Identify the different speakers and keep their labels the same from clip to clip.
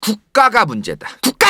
Speaker 1: 국가가 문제다. 국가!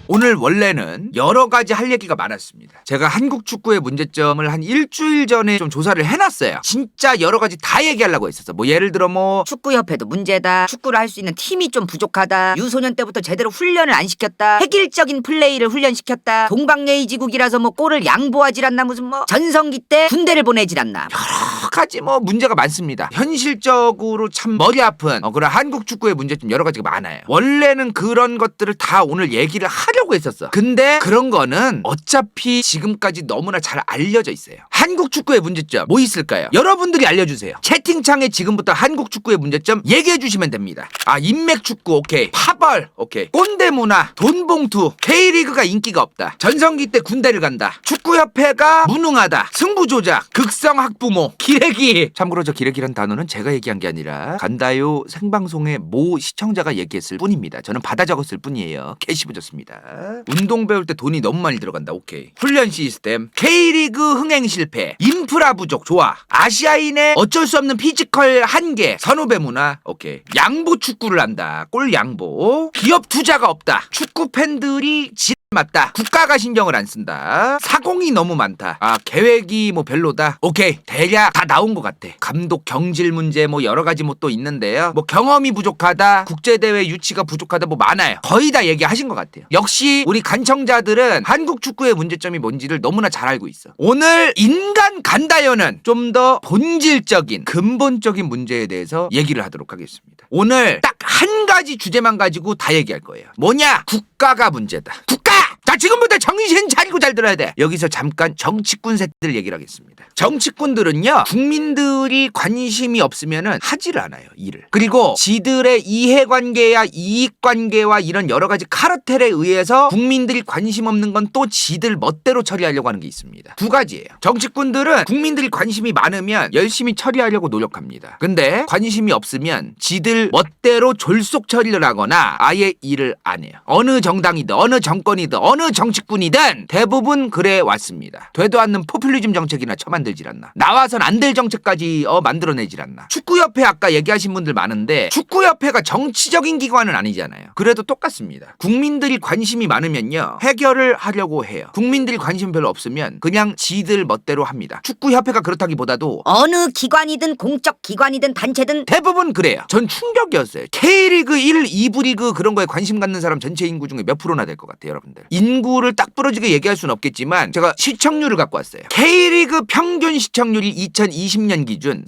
Speaker 1: 오늘 원래는 여러 가지 할 얘기가 많았습니다. 제가 한국 축구의 문제점을 한 일주일 전에 좀 조사를 해놨어요. 진짜 여러 가지 다 얘기하려고 했었어. 뭐 예를 들어 뭐
Speaker 2: 축구협회도 문제다. 축구를 할 수 있는 팀이 좀 부족하다. 유소년 때부터 제대로 훈련을 안 시켰다. 획일적인 플레이를 훈련시켰다. 동방예의지국이라서 뭐 골을 양보하질 않나. 무슨 뭐 전성기 때 군대를 보내질 않나.
Speaker 1: 여러 가지 뭐 문제가 많습니다. 현실적으로 참 머리 아픈 그런 한국 축구의 문제점 여러 가지가 많아요. 원래는 그런 것들을 다 오늘 얘기를 하려고 했었어. 근데 그런 거는 어차피 지금까지 너무나 잘 알려져 있어요. 한국 축구의 문제점 뭐 있을까요? 여러분들이 알려주세요. 채팅창에 지금부터 한국 축구의 문제점 얘기해 주시면 됩니다. 인맥 축구 오케이, 파벌 오케이, 꼰대 문화, 돈봉투, K리그가 인기가 없다, 전성기 때 군대를 간다, 축구협회가 무능하다, 승부조작, 극성 학부모, 기레기. 참고로 저 기레기란 단어는 제가 얘기한 게 아니라 간다요 생방송의 모 시청자가 얘기했을 뿐입니다. 저는 받아 적었을 뿐이에요. 캐시부졌습니다. 운동 배울 때 돈이 너무 많이 들어간다. 오케이. 훈련 시스템, K리그 흥행 실패, 인프라 부족. 좋아. 아시아인의 어쩔 수 없는 피지컬 한계, 선후배 문화. 오케이. 양보 축구를 한다. 골 양보. 기업 투자가 없다. 축구 팬들이 맞다. 국가가 신경을 안 쓴다. 사공이 너무 많다. 계획이 뭐 별로다. 오케이. 대략 다 나온 것 같아. 감독 경질 문제 뭐 여러 가지 뭐 또 있는데요. 뭐 경험이 부족하다, 국제대회 유치가 부족하다 뭐 많아요. 거의 다 얘기하신 것 같아요. 역시 우리 간청자들은 한국 축구의 문제점이 뭔지를 너무나 잘 알고 있어. 오늘 인간 간다요는 좀 더 본질적인 근본적인 문제에 대해서 얘기를 하도록 하겠습니다. 오늘 딱 한 가지 주제만 가지고 다 얘기할 거예요. 뭐냐? 국가가 문제다. 국가! 자, 지금부터 정신 차리고 잘 들어야 돼. 여기서 잠깐 정치꾼 새끼들 얘기를 하겠습니다. 정치꾼들은요, 국민들이 관심이 없으면은 하지를 않아요, 일을. 그리고 지들의 이해관계야 이익관계와 이런 여러 가지 카르텔에 의해서 국민들이 관심 없는 건 또 지들 멋대로 처리하려고 하는 게 있습니다. 두 가지예요. 정치꾼들은 국민들이 관심이 많으면 열심히 처리하려고 노력합니다. 근데 관심이 없으면 지들 멋대로 졸속 처리를 하거나 아예 일을 안 해요. 어느 정당이든 어느 정권이든 어느 정치꾼이든 대부분 그래 왔습니다. 되도 않는 포퓰리즘 정책이나 처만들질 않나. 나와선 안 될 정책까지 만들어내질 않나. 축구협회 아까 얘기하신 분들 많은데 축구협회가 정치적인 기관은 아니잖아요. 그래도 똑같습니다. 국민들이 관심이 많으면요, 해결을 하려고 해요. 국민들이 관심 별로 없으면 그냥 지들 멋대로 합니다. 축구협회가 그렇다기보다도
Speaker 2: 어느 기관이든 공적 기관이든 단체든
Speaker 1: 대부분 그래요. 전 충격이었어요. K리그 1, 2부 리그 그런 거에 관심 갖는 사람 전체 인구 중에 몇 프로나 될 것 같아요, 여러분들. 인구를 딱 부러지게 얘기할 수는 없겠지만 제가 시청률을 갖고 왔어요. K리그 평균 시청률이 2020년 기준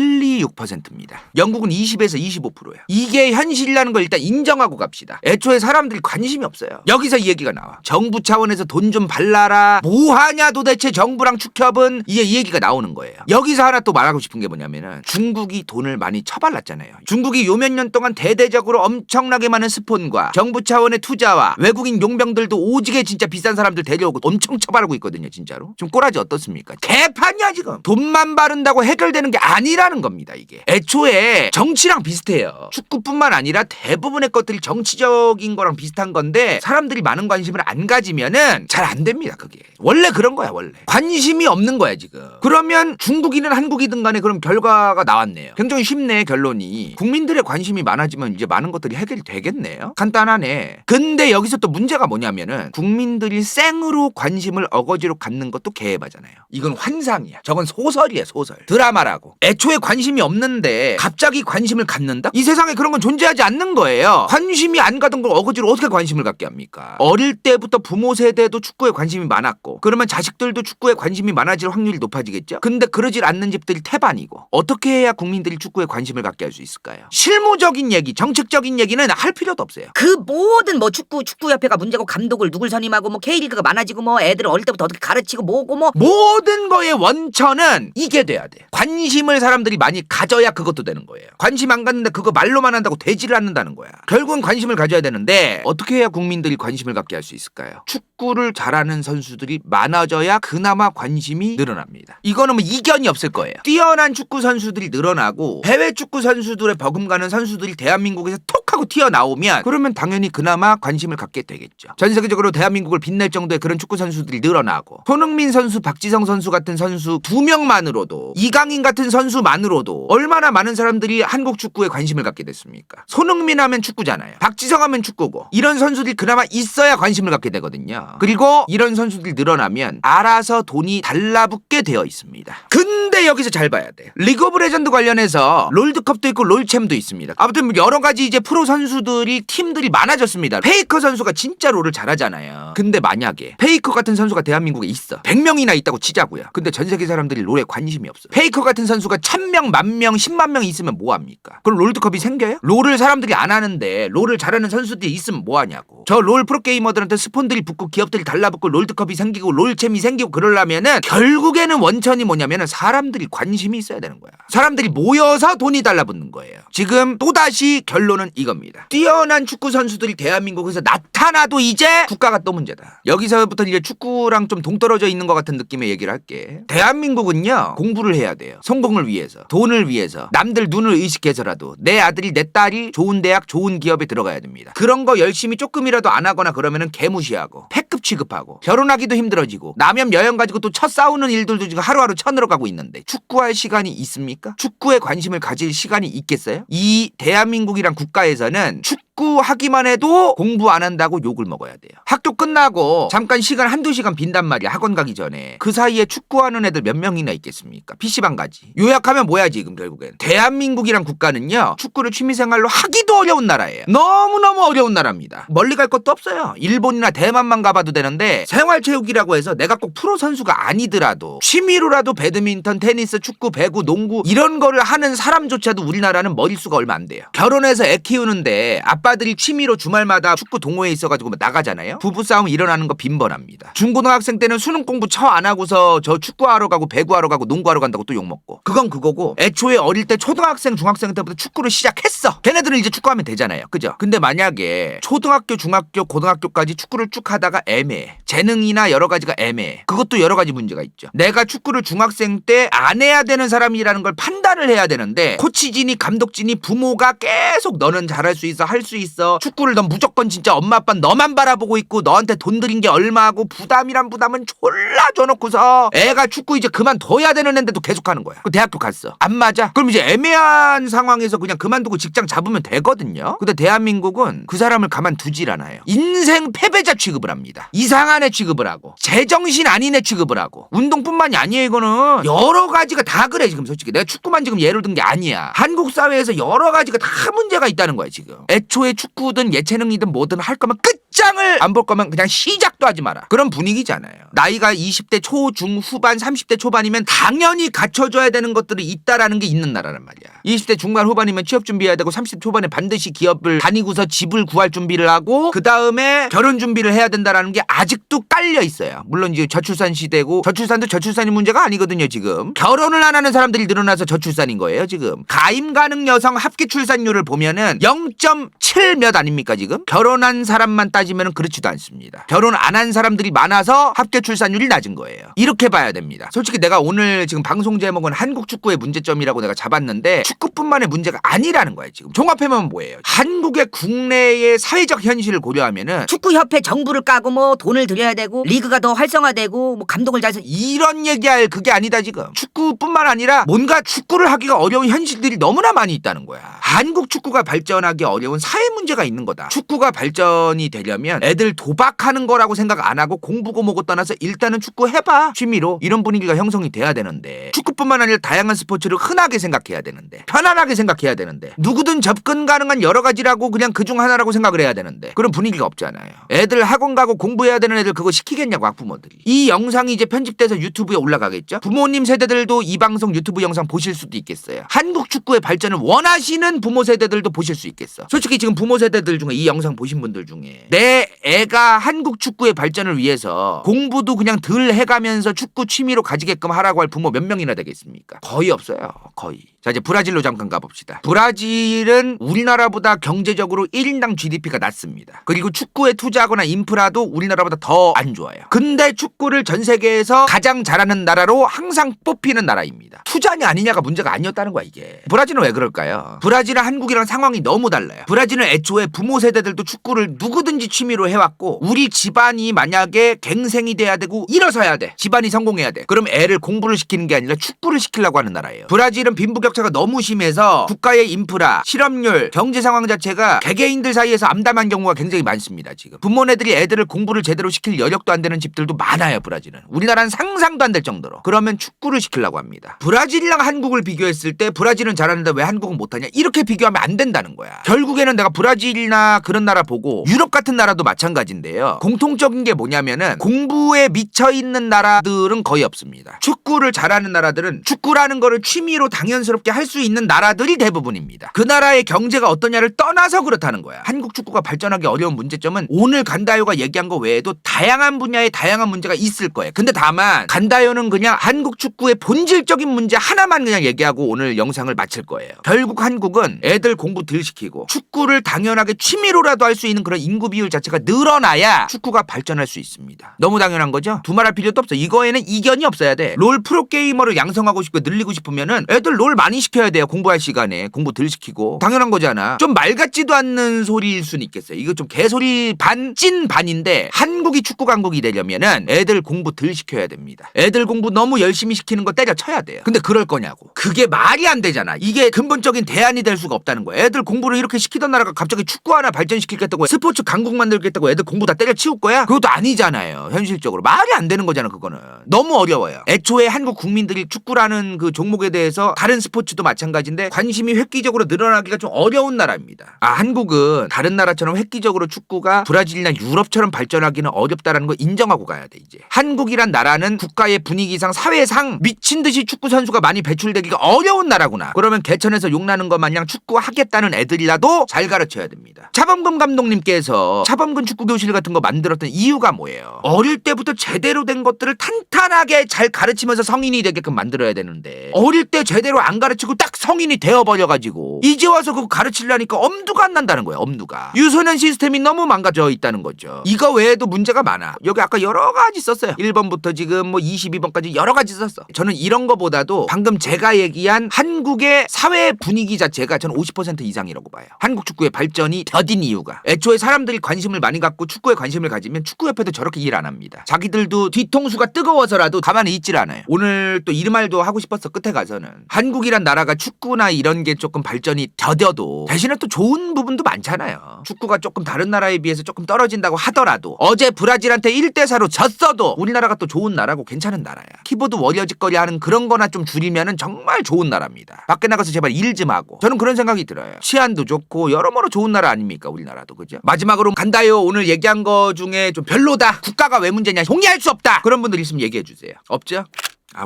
Speaker 1: 0.126%입니다. 영국은 20에서 25%예요. 이게 현실이라는 걸 일단 인정하고 갑시다. 애초에 사람들이 관심이 없어요. 여기서 이 얘기가 나와. 정부 차원에서 돈 좀 발라라. 뭐하냐 도대체 정부랑 축협은. 이 얘기가 나오는 거예요. 여기서 하나 또 말하고 싶은 게 뭐냐면은 중국이 돈을 많이 처발랐잖아요. 중국이 요 몇 년 동안 대대적으로 엄청나게 많은 스폰과 정부 차원의 투자와 외국인 용병들도 오지게 진짜 비싼 사람들 데려오고 엄청 처발하고 있거든요, 진짜로. 지금 꼬라지 어떻습니까? 개판이야 지금. 돈만 바른다고 해결되는 게 아니라는 겁니다, 이게. 애초에 정치랑 비슷해요. 축구뿐만 아니라 대부분의 것들이 정치적인 거랑 비슷한 건데 사람들이 많은 관심을 안 가지면은 잘 안 됩니다, 그게. 원래 그런 거야, 원래. 관심이 없는 거야, 지금. 그러면 중국이든 한국이든 간에 그럼 결과가 나왔네요. 굉장히 쉽네, 결론이. 국민들의 관심이 많아지면 이제 많은 것들이 해결이 되겠네요. 간단하네. 근데 여기서 또 문제가 뭐냐면은 국민들이 생으로 관심을 어거지로 갖는 것도 개해바잖아요. 이건 환상이야. 저건 소설이야, 소설. 드라마라고. 애초에 관심이 없는데 갑자기 관심을 갖는다? 이 세상에 그런 건 존재하지 않는 거예요. 관심이 안 가던 걸 어거지로 어떻게 관심을 갖게 합니까? 어릴 때부터 부모 세대도 축구에 관심이 많았고 그러면 자식들도 축구에 관심이 많아질 확률이 높아지겠죠? 근데 그러질 않는 집들이 태반이고 어떻게 해야 국민들이 축구에 관심을 갖게 할 수 있을까요? 실무적인 얘기, 정책적인 얘기는 할 필요도 없어요.
Speaker 2: 그 모든 뭐 축구협회가 문제고 감독을 누굴 선임하고 뭐 K리그가 많아지고 뭐 애들을 어릴 때부터 어떻게 가르치고 뭐고 뭐
Speaker 1: 모든 거의 원천은 이게 돼야 돼. 관심을 사람들이 많이 가져야 그것도 되는 거예요. 관심 안 갖는데 그거 말로만 한다고 되지를 않는다는 거야. 결국은 관심을 가져야 되는데 어떻게 해야 국민들이 관심을 갖게 할 수 있을까요? 축구를 잘하는 선수들이 많아져야 그나마 관심이 늘어납니다. 이거는 뭐 이견이 없을 거예요. 뛰어난 축구 선수들이 늘어나고 해외 축구 선수들의 버금가는 선수들이 대한민국에서 톡 하고 튀어나오면 그러면 당연히 그나마 관심을 갖게 되겠죠. 전 세계적으로 대한민국을 빛낼 정도의 그런 축구 선수들이 늘어나고 손흥민 선수, 박지성 선수 같은 선수 2명만으로도 이강인 같은 선수만으로도 얼마나 많은 사람들이 한국 축구에 관심을 갖게 됐습니까? 손흥민 하면 축구잖아요. 박지성 하면 축구고 이런 선수들이 그나마 있어야 관심을 갖게 되거든요. 그리고 이런 선수들이 늘어나면 알아서 돈이 달라붙게 되어 있습니다. 근데 여기서 잘 봐야 돼요. 리그 오브 레전드 관련해서 롤드컵도 있고 롤챔도 있습니다. 아무튼 여러 가지 이제 프로 선수들이 팀들이 많아졌습니다. 페이커 선수가 진짜 롤을 잘하잖아요. 근데 만약에 페이커 같은 선수가 대한민국에 있어. 100명이나 있다고 치자고요. 근데 전 세계 사람들이 롤에 관심이 없어. 페이커 같은 선수가 1000명, 10,000명, 100,000명 있으면 뭐합니까? 그럼 롤드컵이 생겨요? 롤을 사람들이 안 하는데 롤을 잘하는 선수들이 있으면 뭐하냐고. 저 롤 프로게이머들한테 스폰들이 붙고 기업들이 달라붙고 롤드컵이 생기고 롤챔이 생기고 그러려면은 결국에는 원천이 뭐냐면은 사람들이 관심이 있어야 되는 거야. 사람들이 모여서 돈이 달라붙는 거예요. 지금 또다시 결론은 이겁니다. 뛰어난 축구 선수들이 대한민국에서 나타나도 이제 국가가 또 문제다. 여기서부터 이제 축구랑 좀 동떨어져 있는 것 같은 느낌의 얘기를 할게. 대한민국은요 공부를 해야 돼요. 성공을 위해서, 돈을 위해서, 남들 눈을 의식해서라도 내 아들이 내 딸이 좋은 대학 좋은 기업에 들어가야 됩니다. 그런 거 열심히 조금이라도 안 하거나 그러면은 개무시하고 패급 취급하고 결혼하기도 힘들어지고 남염 여염 가지고 또 첫 싸우는 일들도 지금 하루하루 쳐늘어 가고 있는데 축구할 시간이 있습니까? 축구에 관심을 가질 시간이 있겠어요? 이 대한민국이란 국가에서는 축구하기만 해도 공부 안 한다고 욕을 먹어야 돼요. 학교 끝나고 잠깐 시간 한두 시간 빈단 말이야. 학원 가기 전에. 그 사이에 축구하는 애들 몇 명이나 있겠습니까? PC방 가지. 요약하면 뭐야 지금 결국엔. 대한민국이란 국가는요. 축구를 취미생활로 하기도 어려운 나라예요. 너무너무 어려운 나라입니다. 멀리 갈 것도 없어요. 일본이나 대만만 가봐도 되는데 생활체육이라고 해서 내가 꼭 프로 선수가 아니더라도 취미로라도 배드민턴, 테니스, 축구, 배구, 농구 이런 거를 하는 사람조차도 우리나라는 머릿수가 얼마 안 돼요. 결혼해서 애 키우는데 아빠들이 취미로 주말마다 축구 동호회에 있어가지고 나가잖아요. 부부싸움 일어나는 거 빈번합니다. 중고등학생 때는 수능 공부 처 안 하고서 저 축구하러 가고 배구하러 가고 농구하러 간다고 또 욕먹고. 그건 그거고 애초에 어릴 때 초등학생 중학생 때부터 축구를 시작했어. 걔네들은 이제 축구하면 되잖아요. 그죠? 근데 만약에 초등학교 중학교 고등학교까지 축구를 쭉 하다가 애매해. 재능이나 여러 가지가 애매해. 그것도 여러 가지 문제가 있죠. 내가 축구를 중학생 때 안 해야 되는 사람이라는 걸 판단을 해야 되는데 코치진이 감독진이 부모가 계속 너는 잘할 수 있어 할 수 있어 축구를 넌 무조건 진짜 엄마 아빠 너만 바라보고 있고 너한테 돈 들인 게 얼마고 부담이란 부담은 졸라 줘놓고서 애가 축구 이제 그만둬야 되는 애인데도 계속하는 거야. 그 대학교 갔어. 안 맞아? 그럼 이제 애매한 상황에서 그냥 그만두고 직장 잡으면 되거든요. 근데 대한민국은 그 사람을 가만두질 않아요. 인생 패배자 취급을 합니다. 이상한 애 취급을 하고 제정신 아닌 애 취급을 하고 운동뿐만이 아니에요. 이거는 여러 가지가 다 그래. 지금 솔직히 내가 축구만 지금 예를 든 게 아니야. 한국 사회에서 여러 가지가 다 문제가 있다는 거야 지금. 애초에 축구든 예체능이든 뭐든 할 거면 끝장을 안 볼 거면 그냥 시작도 하지 마라. 그런 분위기잖아요. 나이가 20대 초, 중, 후반, 30대 초반이면 당연히 갖춰줘야 되는 것들이 있다라는 게 있는 나라란 말이야. 20대 중반 후반이면 취업 준비해야 되고 30대 초반에 반드시 기업을 다니고서 집을 구할 준비를 하고 그 다음에 결혼 준비를 해야 된다라는 게 아직도 깔려 있어요. 물론 이제 저출산 시대고 저출산도 저출산이 문제가 아니거든요. 지금 결혼을 안 하는 사람들이 늘어나서 저출산인 거예요. 지금 가임 가능 여성 합계 출산율을 보면은 0.7 몇 아닙니까 지금? 결혼한 사람만 따지면 그렇지도 않습니다. 결혼 안 한 사람들이 많아서 합계 출산율이 낮은 거예요. 이렇게 봐야 됩니다. 솔직히 내가 오늘 지금 방송 제목은 한국 축구의 문제점이라고 내가 잡았는데 축구뿐만의 문제가 아니라는 거예요. 지금 종합해보면 뭐예요? 한국의 국내의 사회적 현실을 고려하면은
Speaker 2: 축구협회 정부를 까고 뭐 돈을 들여야 되고 리그가 더 활성화되고 뭐 감독을 잘
Speaker 1: 이런 얘기할 그게 아니다 지금. 축구뿐만 아니라 뭔가 축구를 하기가 어려운 현실들이 너무나 많이 있다는 거야. 한국 축구가 발전하기 어려운 사회 문제가 있는 거다. 축구가 발전이 되려면 애들 도박하는 거라고 생각 안 하고 공부고 뭐고 떠나서 일단은 축구 해봐. 취미로 이런 분위기가 형성이 돼야 되는데 축구뿐만 아니라 다양한 스포츠를 흔하게 생각해야 되는데 편안하게 생각해야 되는데 누구든 접근 가능한 여러 가지라고 그냥 그중 하나라고 생각을 해야 되는데 그런 분위기가 없잖아요. 애들 학원 가고 공부해야 되는 애들 그거 시키겠냐고 학부모들이. 이 영상이 이제 편집돼서 유튜브에 올라가겠죠. 부모님 세대들도 이 방송 유튜브 영상 보실 수도 있겠어요. 한국 축구의 발전을 원하시는 부모 세대들도 보실 수 있겠어. 솔직히 지금 부모 세대들 중에 이 영상 보신 분들 중에 내 애가 한국 축구의 발전을 위해서 공부도 그냥 덜 해가면서 축구 취미로 가지게끔 하라고 할 부모 몇 명이나 되겠습니까? 거의 없어요. 거의. 자 이제 브라질로 잠깐 가봅시다. 브라질은 우리나라보다 경제적으로 1인당 GDP가 낮습니다. 그리고 축구에 투자하거나 인프라도 우리나라보다 더 안 좋아요. 근데 축구를 전 세계에서 가장 잘하는 나라로 항상 뽑히는 나라입니다. 투자냐 아니냐가 문제가 아니었다는 거야 이게. 브라질은 왜 그럴까요? 브라질 브라질이랑 한국이랑 상황이 너무 달라요. 브라질은 애초에 부모 세대들도 축구를 누구든지 취미로 해왔고 우리 집안이 만약에 갱생이 돼야 되고 일어서야 돼. 집안이 성공해야 돼. 그럼 애를 공부를 시키는 게 아니라 축구를 시키려고 하는 나라예요. 브라질은 빈부격차가 너무 심해서 국가의 인프라, 실업률, 경제 상황 자체가 개개인들 사이에서 암담한 경우가 굉장히 많습니다. 지금 부모네들이 애들을 공부를 제대로 시킬 여력도 안 되는 집들도 많아요. 브라질은. 우리나라는 상상도 안 될 정도로. 그러면 축구를 시키려고 합니다. 브라질이랑 한국을 비교했을 때 브라질은 잘하는데 왜 한국은 못하냐, 이렇게 비교하면 안 된다는 거야. 결국에는 내가 브라질이나 그런 나라 보고 유럽 같은 나라도 마찬가지인데요. 공통적인 게 뭐냐면은 공부에 미쳐있는 나라들은 거의 없습니다. 축구를 잘하는 나라들은 축구라는 거를 취미로 당연스럽게 할 수 있는 나라들이 대부분입니다. 그 나라의 경제가 어떠냐를 떠나서 그렇다는 거야. 한국 축구가 발전하기 어려운 문제점은 오늘 간다요가 얘기한 거 외에도 다양한 분야에 다양한 문제가 있을 거예요. 근데 다만 간다요는 그냥 한국 축구의 본질적인 문제 하나만 그냥 얘기하고 오늘 영상을 마칠 거예요. 결국 한국은 애들 공부 덜 시키고 축구를 당연하게 취미로라도 할 수 있는 그런 인구 비율 자체가 늘어나야 축구가 발전할 수 있습니다. 너무 당연한 거죠? 두말할 필요도 없어. 이거에는 이견이 없어야 돼. 롤 프로게이머를 양성하고 싶고 늘리고 싶으면은 애들 롤 많이 시켜야 돼요. 공부할 시간에. 공부 덜 시키고. 당연한 거잖아. 좀 말 같지도 않는 소리일 수는 있겠어요. 이거 좀 개소리 반 찐 반인데 한국이 축구 강국이 되려면은 애들 공부 덜 시켜야 됩니다. 애들 공부 너무 열심히 시키는 거 때려쳐야 돼요. 근데 그럴 거냐고. 그게 말이 안 되잖아. 이게 근본적인 대안이 될 수가 없다는 거야. 애들 공부를 이렇게 시키던 나라가 갑자기 축구 하나 발전시키겠다고 스포츠 강국 만들겠다고 애들 공부 다 때려치울 거야? 그것도 아니잖아요. 현실적으로. 말이 안 되는 거잖아. 그거는. 너무 어려워요. 애초에 한국 국민들이 축구라는 그 종목에 대해서 다른 스포츠도 마찬가지인데 관심이 획기적으로 늘어나기가 좀 어려운 나라입니다. 한국은 다른 나라처럼 획기적으로 축구가 브라질이나 유럽처럼 발전하기는 어렵다라는 거 인정하고 가야 돼. 이제 한국이란 나라는 국가의 분위기상 사회상 미친 듯이 축구 선수가 많이 배출되기가 어려운 나라구나. 그러면 개천에서 욕나는 것 마냥 축구 하겠다는 애들이라도 잘 가르쳐야 됩니다. 차범근 감독님께서 차범근 축구 교실 같은 거 만들었던 이유가 뭐예요? 어릴 때부터 제대로 된 것들을 탄탄하게 잘 가르치면서 성인이 되게끔 만들어야 되는데 어릴 때 제대로 안 가르치고 딱 성인이 되어버려가지고 이제 와서 그거 가르치려니까 엄두가 안 난다는 거예요. 엄두가. 유소년 시스템이 너무 망가져 있다는 거죠. 이거 외에도 문제가 많아. 여기 아까 여러 가지 썼어요. 1번부터 지금 뭐 22번까지 여러 가지 썼어. 저는 이런 거보다도 방금 제가 얘기한 한국의 사회 분위기 자체가 저는 50% 이상이라고 봐요. 한국 축구의 발전이 더딘 이유가 애초에 사람들이 관심을 많이 갖고 축구에 관심을 가지면 축구협회도 저렇게 일 안 합니다. 자기들도 뒤통수가 뜨거워서라도 가만히 있질 않아요. 오늘 또 이 말도 하고 싶었어. 끝에 가서는 한국이란 나라가 축구나 이런 게 조금 발전이 더뎌도 대신에 또 좋은 부분도 많잖아요. 축구가 조금 다른 나라에 비해서 조금 떨어진다고 하더라도 어제 브라질한테 1대4로 졌어도 우리나라가 또 좋은 나라고 괜찮은 나라야. 키보드 워리어짓거리 하는 그런 거나 좀 줄이면은 정말 좋은 나라입니다. 밖에 나가서 제발 일 좀 하고. 저는 그런 생각이 들어요. 치안도 좋고 여러모로 좋은 나라 아닙니까? 우리나라도. 그죠? 마지막으로 간다요. 오늘 얘기한 거 중에 좀 별로다. 국가가 왜 문제냐. 동의할 수 없다. 그런 분들 있으면 얘기해 주세요. 없죠?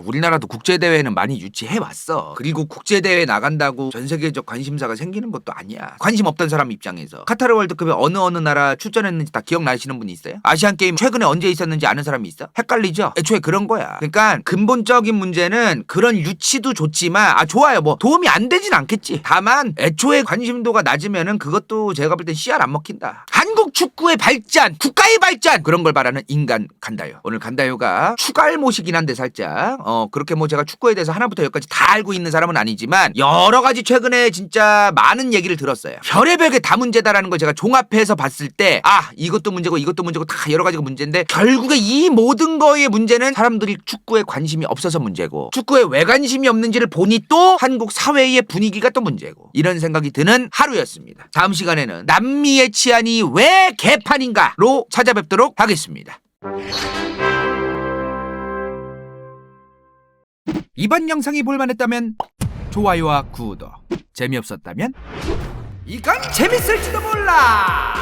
Speaker 1: 우리나라도 국제대회는 많이 유치해왔어. 그리고 국제대회 나간다고 전 세계적 관심사가 생기는 것도 아니야. 관심 없던 사람 입장에서. 카타르 월드컵에 어느 나라 출전했는지 다 기억나시는 분이 있어요? 아시안게임 최근에 언제 있었는지 아는 사람이 있어? 헷갈리죠? 애초에 그런 거야. 그러니까 근본적인 문제는 그런 유치도 좋지만 좋아요. 뭐 도움이 안 되진 않겠지. 다만 애초에 관심도가 낮으면은 그것도 제가 볼 땐 씨알 안 먹힌다. 한국 축구의 발전, 국가의 발전 그런 걸 바라는 인간 간다요. 오늘 간다요가 추갈못이긴 한데 살짝 그렇게 뭐 제가 축구에 대해서 하나부터 열까지 다 알고 있는 사람은 아니지만 여러 가지 최근에 진짜 많은 얘기를 들었어요. 별의별 게 다 문제다라는 걸 제가 종합해서 봤을 때 이것도 문제고 이것도 문제고 다 여러 가지가 문제인데 결국에 이 모든 거의 문제는 사람들이 축구에 관심이 없어서 문제고 축구에 왜 관심이 없는지를 보니 또 한국 사회의 분위기가 또 문제고 이런 생각이 드는 하루였습니다. 다음 시간에는 남미의 치안이 왜 개판인가로 찾아뵙도록 하겠습니다. 이번 영상이 볼만했다면 좋아요와 구독, 재미없었다면 이건 재밌을지도 몰라.